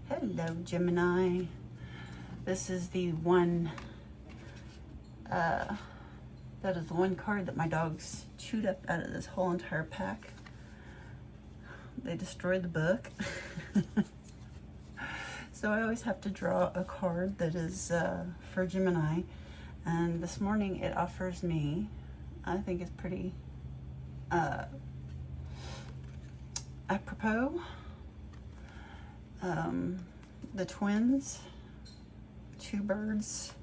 Hello, Gemini. This is the one, that is the one card that my dogs chewed up out of this whole entire pack. They destroyed the book. So I always have to draw a card that is for Gemini. And this morning it offers me, I think it's pretty apropos. The twins, two birds.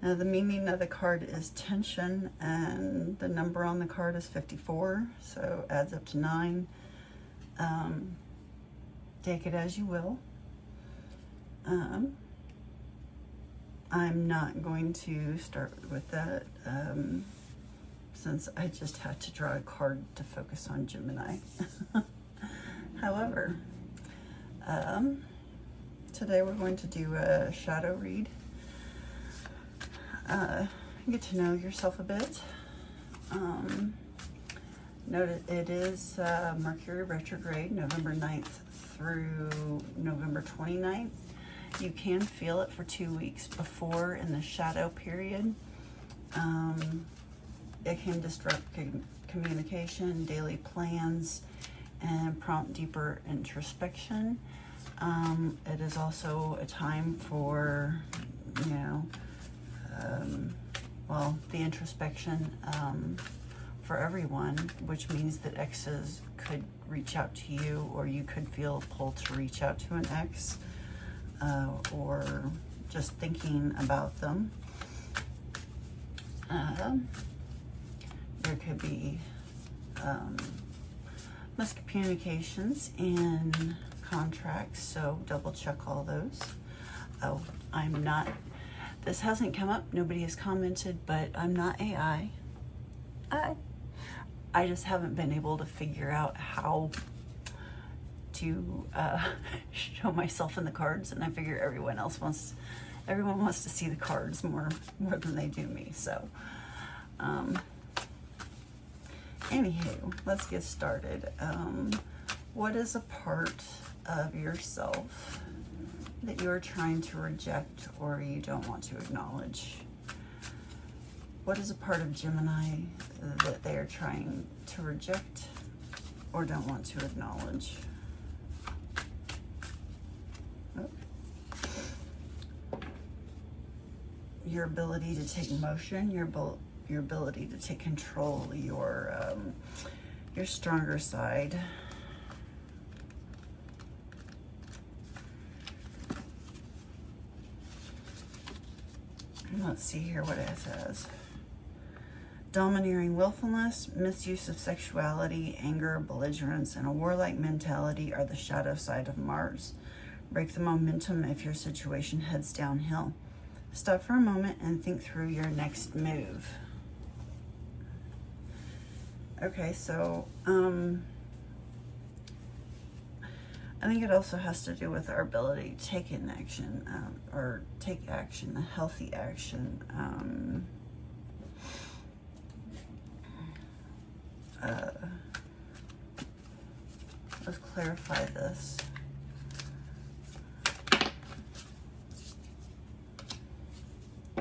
Now the meaning of the card is tension, and the number on the card is 54, so adds up to 9. Take it as you will. I'm not going to start with that, since I just had to draw a card to focus on Gemini. However, today we're going to do a shadow read. Get to know yourself a bit. Note it is Mercury retrograde, November 9th through November 29th. You can feel it for 2 weeks before in the shadow period. It can disrupt communication, daily plans, and prompt deeper introspection. It is also a time for, well, the introspection for everyone, which means that exes could reach out to you, or you could feel pulled to reach out to an ex, or just thinking about them. There could be miscommunications in contracts, so double check all those. Oh, I'm not, this hasn't come up, nobody has commented, but I'm not AI. I just haven't been able to figure out how to show myself in the cards, and I figure everyone wants to see the cards more than they do me. So anywho, let's get started. What is a part of yourself that you're trying to reject or you don't want to acknowledge? What is a part of Gemini that they are trying to reject or don't want to acknowledge? Your ability to take motion, your ability to take control, your stronger side. Let's see here what it says. Domineering willfulness, misuse of sexuality, anger, belligerence, and a warlike mentality are the shadow side of Mars. Break the momentum if your situation heads downhill. Stop for a moment and think through your next move. Okay, so I think it also has to do with our ability to take in action, or take action, a healthy action. Let's clarify this.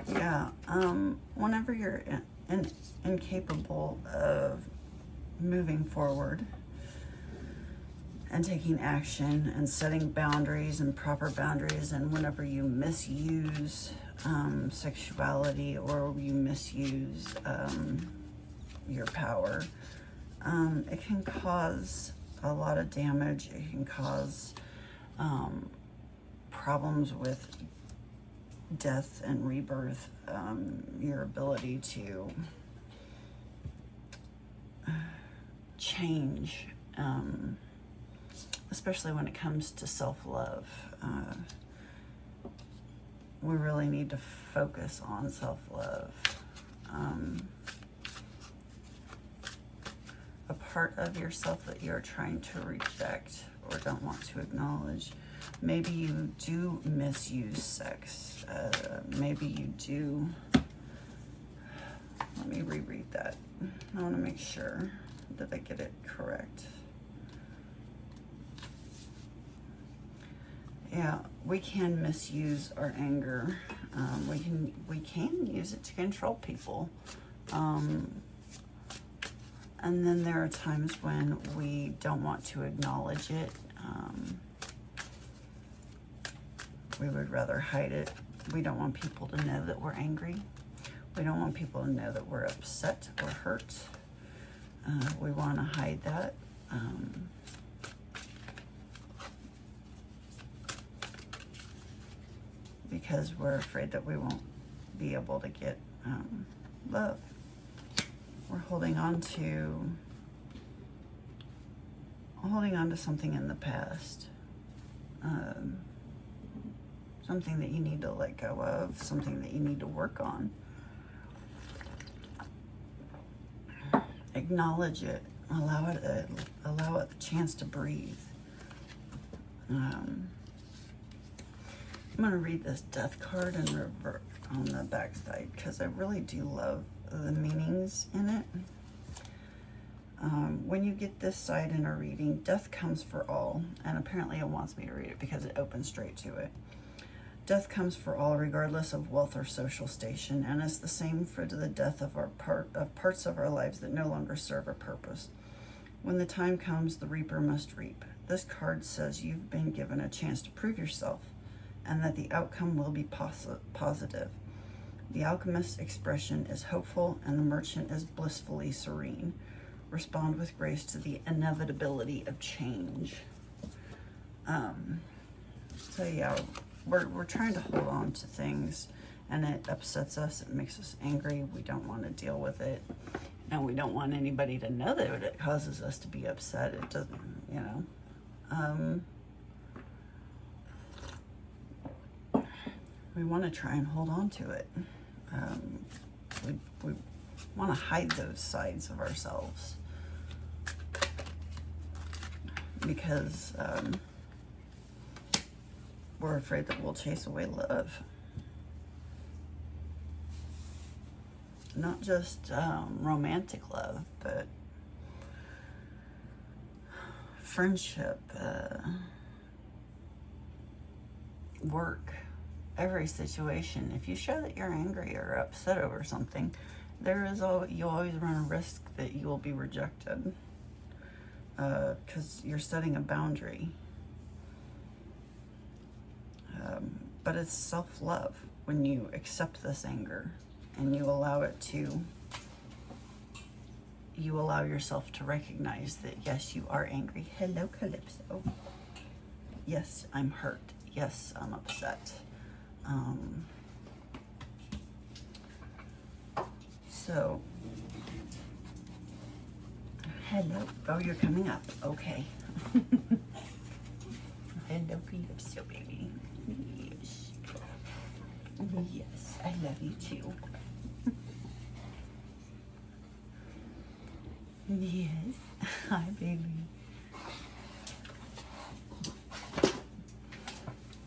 Yeah, whenever you're incapable of moving forward and taking action and setting boundaries and proper boundaries, and whenever you misuse sexuality or you misuse your power, it can cause a lot of damage. It can cause problems with death and rebirth, your ability to change, especially when it comes to self-love. We really need to focus on self-love. A part of yourself that you're trying to reject or don't want to acknowledge. Maybe you do misuse sex. Maybe you do. Let me reread that. I want to make sure that I get it correct. Yeah, we can misuse our anger. We can use it to control people. And then there are times when we don't want to acknowledge it. We would rather hide it. We don't want people to know that we're angry. We don't want people to know that we're upset or hurt. We want to hide that. Because we're afraid that we won't be able to get love. We're holding on to something in the past. Something that you need to let go of, something that you need to work on. Acknowledge it. Allow it a chance to breathe. I'm going to read this death card in reverse on the back side because I really do love the meanings in it. When you get this side in a reading, death comes for all, and apparently it wants me to read it because it opens straight to it. Death comes for all, regardless of wealth or social station, and is the same for the death of parts of our lives that no longer serve a purpose. When the time comes, the reaper must reap. This card says you've been given a chance to prove yourself, and that the outcome will be positive. The alchemist's expression is hopeful, and the merchant is blissfully serene. Respond with grace to the inevitability of change. So yeah, we're trying to hold on to things, and it upsets us. It makes us angry. We don't want to deal with it, and we don't want anybody to know that it causes us to be upset. It doesn't, you know. We want to try and hold on to it. We want to hide those sides of ourselves because we're afraid that we'll chase away love. Not just romantic love, but friendship, work, every situation. If you show that you're angry or upset over something, you always run a risk that you will be rejected because you're setting a boundary. But it's self-love when you accept this anger and you allow yourself to recognize that, yes, you are angry. Hello, Calypso. Yes, I'm hurt. Yes, I'm upset. So, hello. Oh, you're coming up. Okay. Hello, Calypso, baby. Yes. Yes, I love you too. Yes. Hi, baby.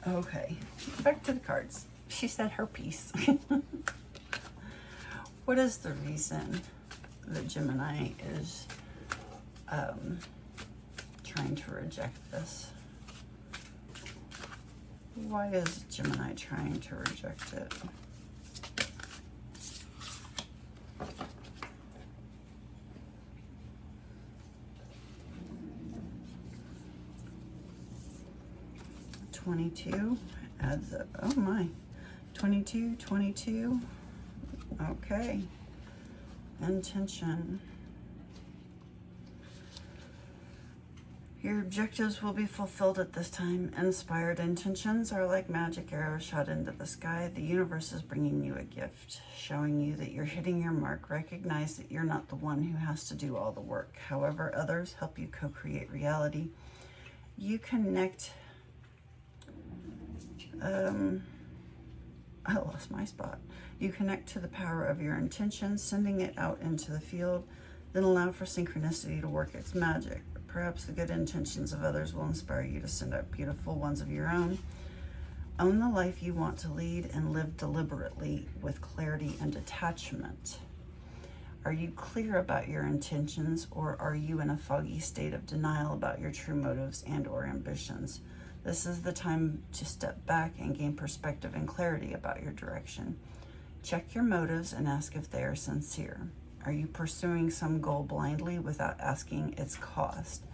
Okay, back to the cards. She said her piece. What is the reason that Gemini is trying to reject this? Why is Gemini trying to reject it? $22 adds up. Oh my. 22, 22. Okay. Intention. Your objectives will be fulfilled at this time. Inspired intentions are like magic arrows shot into the sky. The universe is bringing you a gift, showing you that you're hitting your mark. Recognize that you're not the one who has to do all the work. However, others help you co-create reality. You connect... I lost my spot. You connect to the power of your intention, sending it out into the field, then allow for synchronicity to work its magic. Perhaps the good intentions of others will inspire you to send out beautiful ones of your own. Own the life you want to lead and live deliberately with clarity and detachment. Are you clear about your intentions, or are you in a foggy state of denial about your true motives and or ambitions? This is the time to step back and gain perspective and clarity about your direction. Check your motives and ask if they are sincere. Are you pursuing some goal blindly without asking its cost?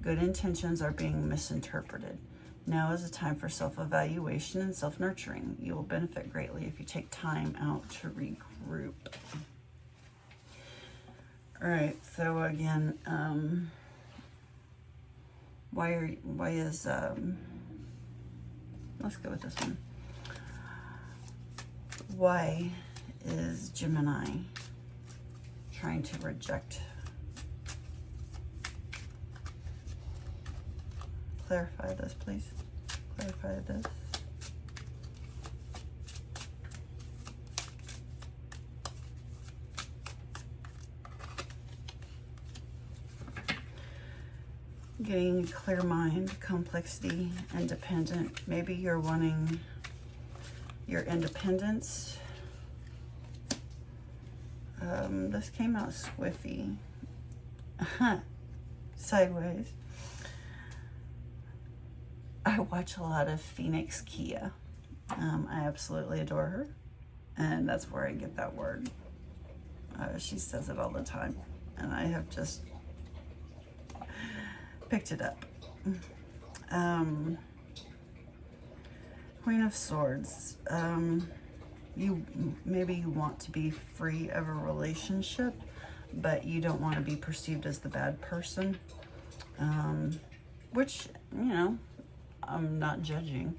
Good intentions are being misinterpreted. Now is a time for self-evaluation and self-nurturing. You will benefit greatly if you take time out to regroup. All right, so again, let's go with this one. Why is Gemini trying to reject? Clarify this, please. Clarify this. Getting a clear mind, complexity, independent. Maybe you're wanting your independence. This came out squiffy. Sideways. I watch a lot of Phoenix Kia. I absolutely adore her. And that's where I get that word. She says it all the time. And I have just picked it up. Queen of Swords. Maybe you want to be free of a relationship, but you don't want to be perceived as the bad person. Which, you know, I'm not judging.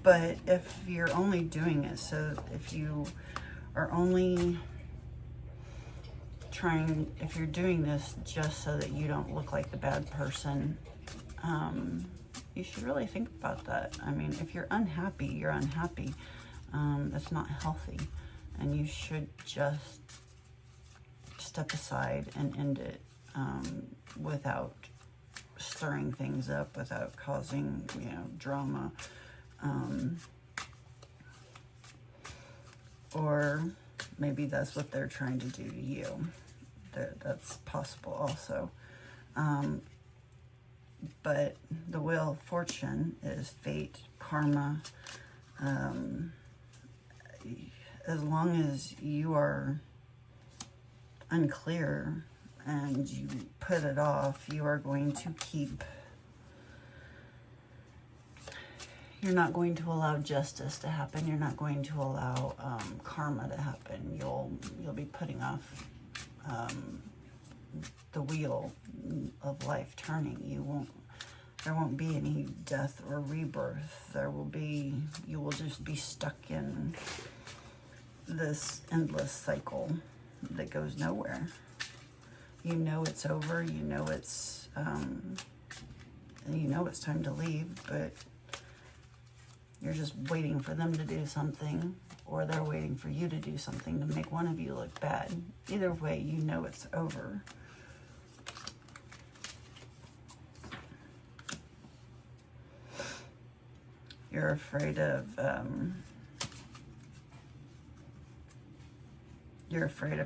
But if you're only doing it, so if you are only if you're doing this just so that you don't look like the bad person, you should really think about that. I mean, if you're unhappy, you're unhappy. That's not healthy. And you should just step aside and end it without stirring things up, without causing, you know, drama. Or maybe that's what they're trying to do to you. That's possible also. But the Wheel of Fortune is fate, karma. As long as you are unclear and you put it off, you are going to keep... You're not going to allow justice to happen. You're not going to allow karma to happen. You'll be putting off the wheel of life turning. There won't be any death or rebirth. You will just be stuck in this endless cycle that goes nowhere. You know it's over. You know it's time to leave, but you're just waiting for them to do something, or they're waiting for you to do something to make one of you look bad. Either way, you know it's over. You're afraid of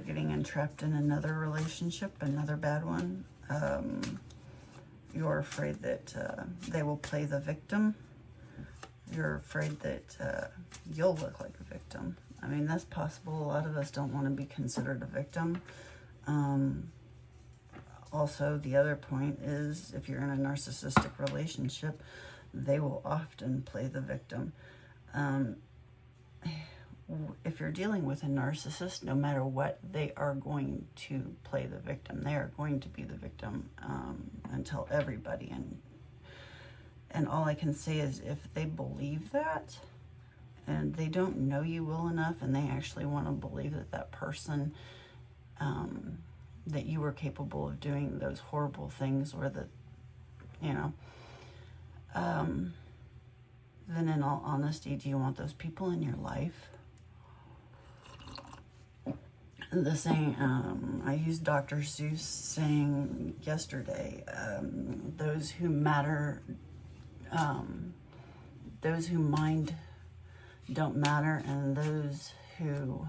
getting entrapped in another relationship, another bad one. You're afraid that they will play the victim. You're afraid that you'll look like a victim. I mean, that's possible. A lot of us don't want to be considered a victim. Also, the other point is, if you're in a narcissistic relationship, they will often play the victim. If you're dealing with a narcissist, no matter what, they are going to play the victim. They are going to be the victim until everybody. And all I can say is, if they believe that, and they don't know you well enough, and they actually want to believe that person, that you were capable of doing those horrible things, or that, you know, then in all honesty, do you want those people in your life? The saying, I used Dr. Seuss saying yesterday, those who matter, those who mind don't matter, and those who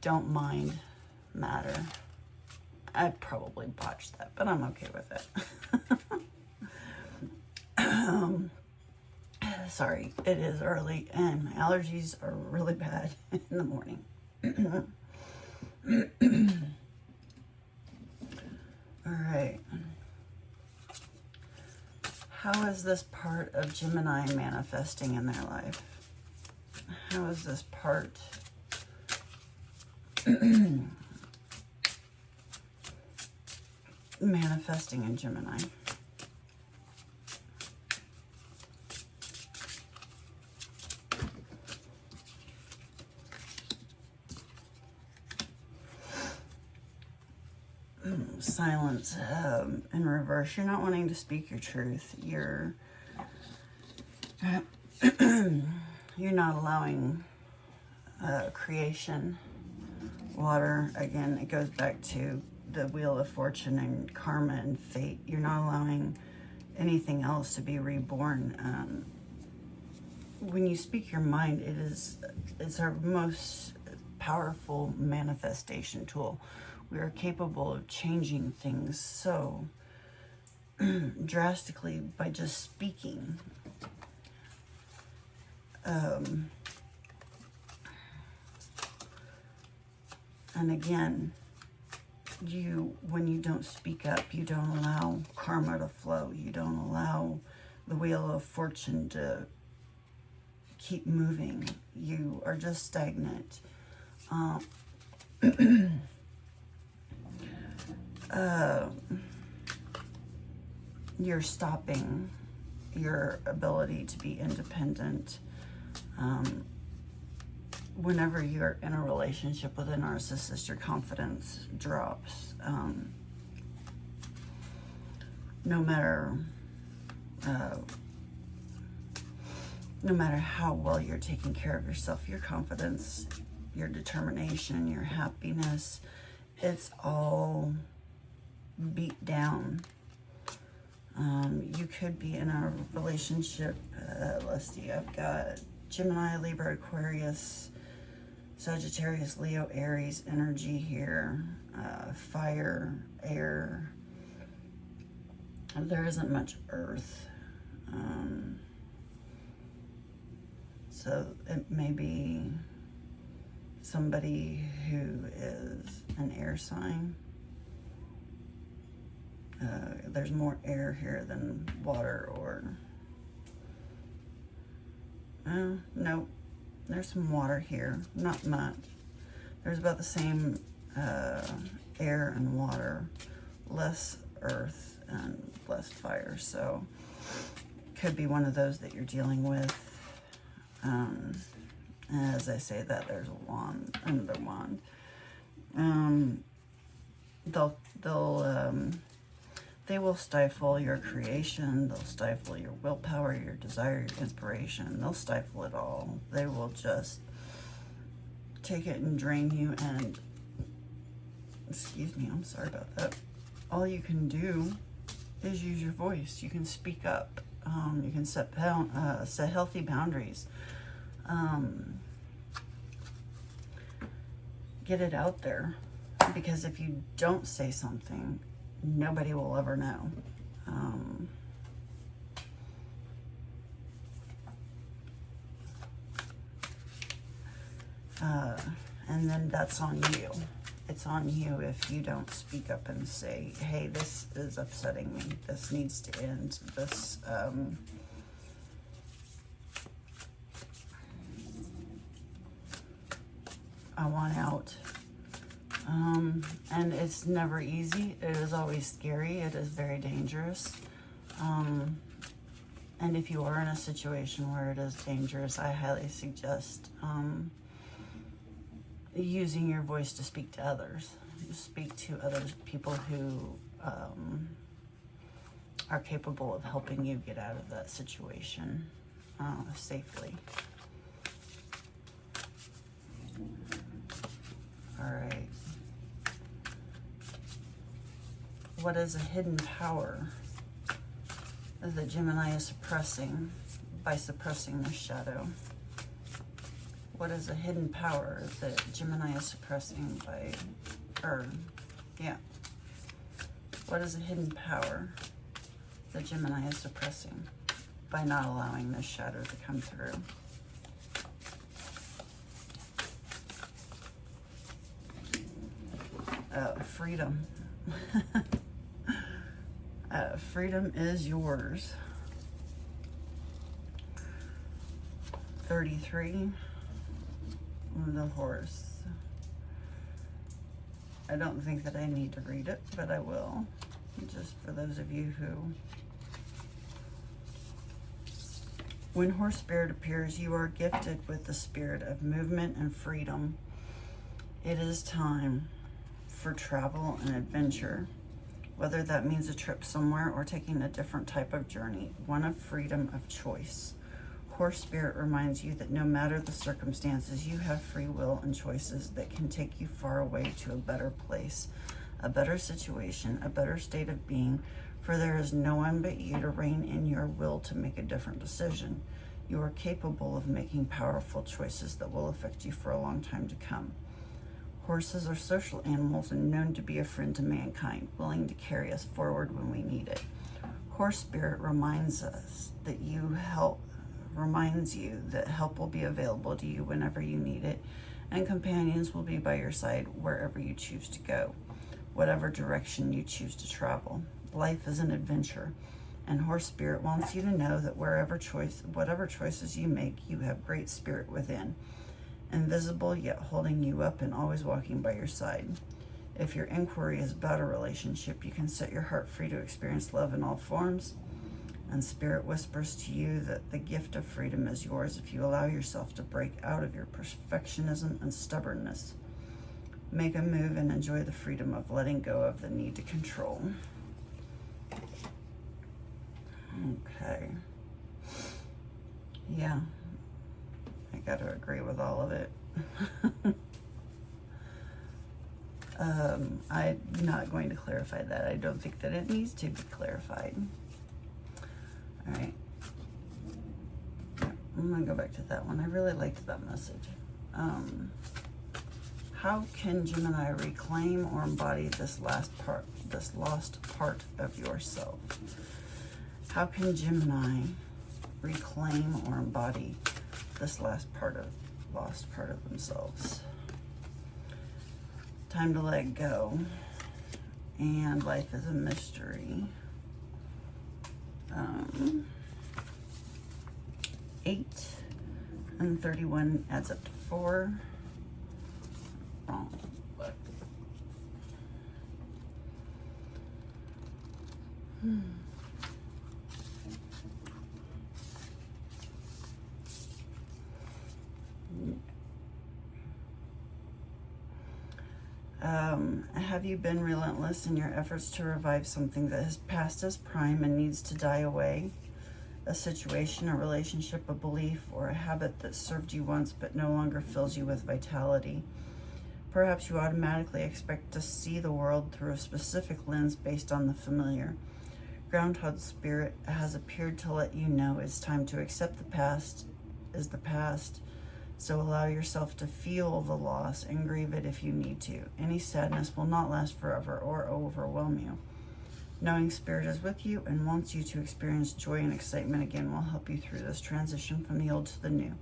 don't mind matter. I probably botched that, but I'm okay with it. Sorry, it is early and my allergies are really bad in the morning. All right. How is this part of Gemini manifesting in their life? How is this part manifesting in Gemini? Silence in reverse. You're not wanting to speak your truth. You're not allowing creation. Water, again, it goes back to the Wheel of Fortune and karma and fate. You're not allowing anything else to be reborn. When you speak your mind, it's our most powerful manifestation tool. We are capable of changing things so drastically by just speaking. And again, when you don't speak up, you don't allow karma to flow. You don't allow the Wheel of Fortune to keep moving. You are just stagnant. You're stopping your ability to be independent. Whenever you're in a relationship with a narcissist, your confidence drops. No matter how well you're taking care of yourself, your confidence, your determination, your happiness, it's all beat down. You could be in a relationship, let's see, I've got Gemini, Libra, Aquarius, Sagittarius, Leo, Aries energy here, fire, air. There isn't much earth. So it may be somebody who is an air sign. There's more air here than water, or no, there's some water here, not much. There's about the same air and water, less earth and less fire. So could be one of those that you're dealing with. As I say that, there's a wand, another wand. They will stifle your creation. They'll stifle your willpower, your desire, your inspiration. They'll stifle it all. They will just take it and drain you. And excuse me, I'm sorry about that. All you can do is use your voice. You can speak up. You can set healthy boundaries. Get it out there, because if you don't say something, nobody will ever know. And then that's on you. It's on you if you don't speak up and say, hey, this is upsetting me. This needs to end. This, I want out. And it's never easy. It is always scary. It is very dangerous. And if you are in a situation where it is dangerous, I highly suggest using your voice to speak to others. Speak to other people who are capable of helping you get out of that situation safely. All right. What is a hidden power that Gemini is suppressing by suppressing the shadow? What is a hidden power that Gemini is suppressing by, Or, yeah. What is a hidden power that Gemini is suppressing by not allowing this shadow to come through? Freedom. Freedom is yours. 33. The horse. I don't think that I need to read it, but I will. Just for those of you who... When horse spirit appears, you are gifted with the spirit of movement and freedom. It is time for travel and adventure, whether that means a trip somewhere or taking a different type of journey, one of freedom of choice. Horse spirit reminds you that no matter the circumstances, you have free will and choices that can take you far away to a better place, a better situation, a better state of being, for there is no one but you to rein in your will to make a different decision. You are capable of making powerful choices that will affect you for a long time to come. Horses are social animals and known to be a friend to mankind, willing to carry us forward when we need it. Horse spirit reminds you that help will be available to you whenever you need it, and companions will be by your side wherever you choose to go, whatever direction you choose to travel. Life is an adventure, and horse spirit wants you to know that whatever choices you make, you have great spirit within, invisible yet holding you up and always walking by your side. If your inquiry is about a relationship, you can set your heart free to experience love in all forms, and spirit whispers to you that the gift of freedom is yours if you allow yourself to break out of your perfectionism and stubbornness. Make a move and enjoy the freedom of letting go of the need to control. Okay. Yeah. I got to agree with all of it. I'm not going to clarify that. I don't think that it needs to be clarified. All right. I'm going to go back to that one. I really liked that message. How can Gemini reclaim or embody this lost part of yourself? How can Gemini reclaim or embody this lost part of themselves? Time to let go, and life is a mystery. 8 and 31 adds up to 4. Wrong. Have you been relentless in your efforts to revive something that has passed its prime and needs to die away? A situation, a relationship, a belief, or a habit that served you once but no longer fills you with vitality. Perhaps you automatically expect to see the world through a specific lens based on the familiar. Groundhog Spirit has appeared to let you know it's time to accept the past is the past. So allow yourself to feel the loss and grieve it if you need to. Any sadness will not last forever or overwhelm you. Knowing Spirit is with you and wants you to experience joy and excitement again will help you through this transition from the old to the new.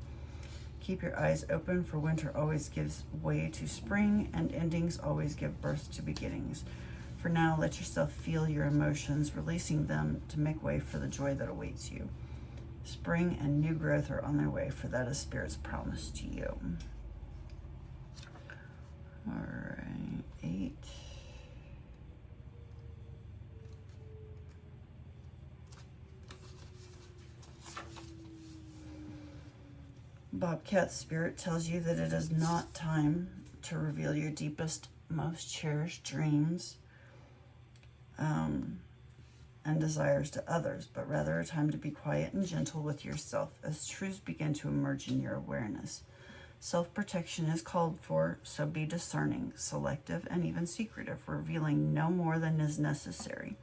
Keep your eyes open, for winter always gives way to spring, and endings always give birth to beginnings. For now, let yourself feel your emotions, releasing them to make way for the joy that awaits you. Spring and new growth are on their way, for that is Spirit's promise to you. All right, 8. Bobcat Spirit tells you that it is not time to reveal your deepest, most cherished dreams and desires to others, but rather a time to be quiet and gentle with yourself as truths begin to emerge in your awareness. Self-protection is called for, so be discerning, selective, and even secretive, revealing no more than is necessary.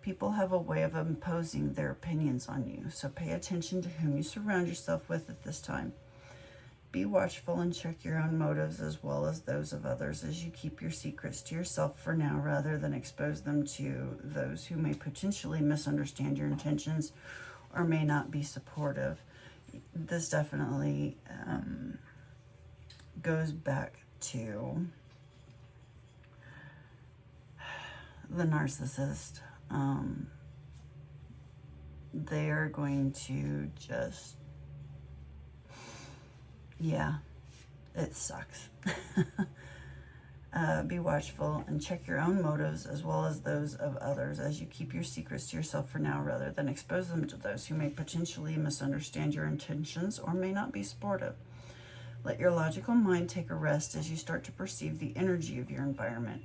People have a way of imposing their opinions on you, so pay attention to whom you surround yourself with at this time. Be watchful and check your own motives as well as those of others as you keep your secrets to yourself for now rather than expose them to those who may potentially misunderstand your intentions or may not be supportive. This definitely goes back to the narcissist. They are going to just, yeah, it sucks. Be watchful and check your own motives as well as those of others as you keep your secrets to yourself for now rather than expose them to those who may potentially misunderstand your intentions or may not be supportive. Let your logical mind take a rest as you start to perceive the energy of your environment.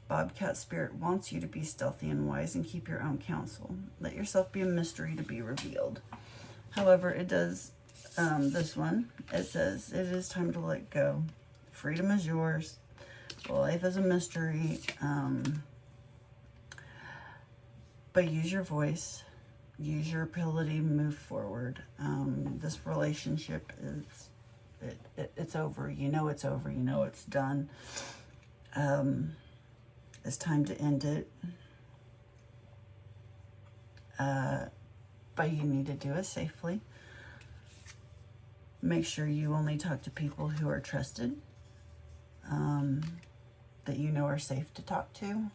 Bobcat Spirit wants you to be stealthy and wise and keep your own counsel. Let yourself be a mystery to be revealed. However, it does, this one, it says, it is time to let go. Freedom is yours. Life is a mystery. But use your voice. Use your ability to move forward. This relationship is, it's over. You know it's over. You know it's done. It's time to end it. But you need to do it safely. Make sure you only talk to people who are trusted, that you know are safe to talk to.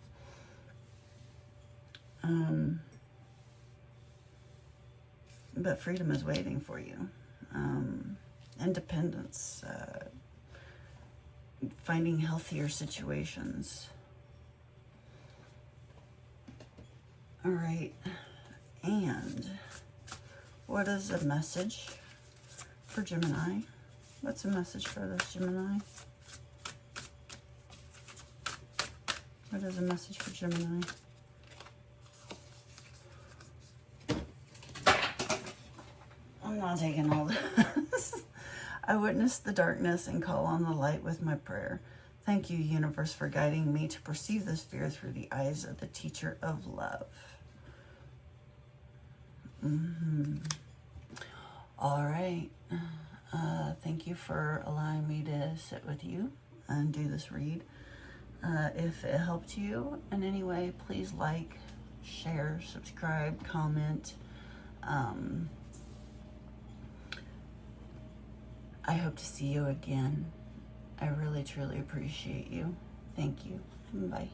But freedom is waiting for you. Independence, finding healthier situations. All right, and what is a message for Gemini? What's a message for this Gemini? What is a message for Gemini? I'm not taking all this. I witness the darkness and call on the light with my prayer. Thank you, universe, for guiding me to perceive this fear through the eyes of the teacher of love. All right. Thank you for allowing me to sit with you and do this read. If it helped you in any way, please like, share, subscribe, comment. I hope to see you again. I really, truly appreciate you. Thank you. Bye.